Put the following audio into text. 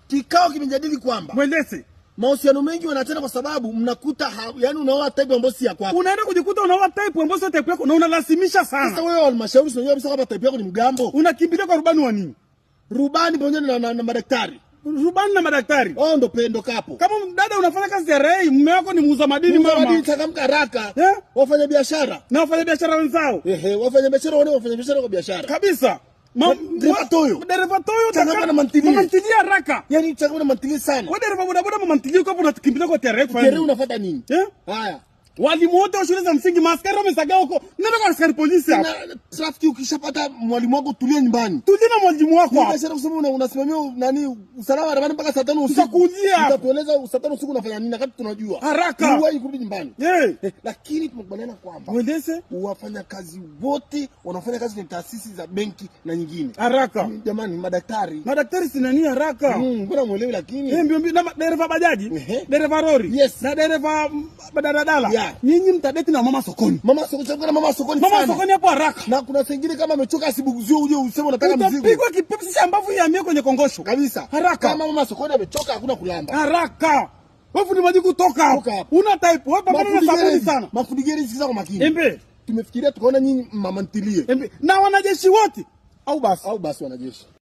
Kikao kimejadili kwamba mwendese mahusiano mengi wanatenda kwa sababu mnakuta yani unaoa type ambayo si ya kwako. Unaenda kujikuta unaoa type ambayo si type yako na unalazimisha sana. Sasa wewe halmashauri unajua kabisa kama type yako ni mgambo. Unakimbilia kwa rubani wa nini? Rubani pamoja na madaktari. Rubani na madaktari. Oh, ndo pendo kapo. Kama dada unafanya kazi ya RA, mume wako ni muuza madini mama. Muuza madini changamka haraka. Wafanya biashara. Na wafanya biashara wenzao. Wafanya biashara wale wafanya biashara kwa biashara. Kabisa. Dereva toyo changamka na mantilia. Mantilia haraka. Yaani changamka na mantilia sana. Wewe dereva bodaboda mantilia uko hapo unakimbilia kwa TRA. TRA unafuata nini? Haya. Walimu wote wa shule za msingi maskari wamesagaa huko. Nenda kwa askari polisi hapo. Na trafiki ukishapata mwalimu wako tulia nyumbani. Tulia na mwalimu wako hapo. Biashara kusema unasimamia nani usalama barabarani mpaka saa 5 usiku. Utakujia. Utatueleza saa 5 usiku unafanya nini wakati tunajua. Haraka. Uwahi kurudi nyumbani. Lakini tumekubaliana kwamba mwendese wafanya kazi wote wanafanya kazi kwenye taasisi za benki na nyingine. Haraka. Jamani madaktari. Madaktari si nani haraka? Mbona muelewi lakini? Mbio na dereva bajaji, dereva lori. Yes. Na dereva daladala. Nyinyi mtadeti na mama sokoni. Mama sokoni sana. Mama sokoni hapo haraka. Na kuna sengine kama amechoka asibuguzio uje useme unataka mzigo. Utapigwa kipepsi cha mbavu ya mie kwenye kongosho. Kabisa. Haraka. Kama mama sokoni amechoka hakuna kulamba. Haraka. Wewe ni maji kutoka hapo. Una type wewe pamoja na sabuni sana. Mafudigeri sikiza kwa makini. Embe. Tumefikiria tukaona nyinyi mama ntilie. Na wanajeshi wote au basi wanajeshi.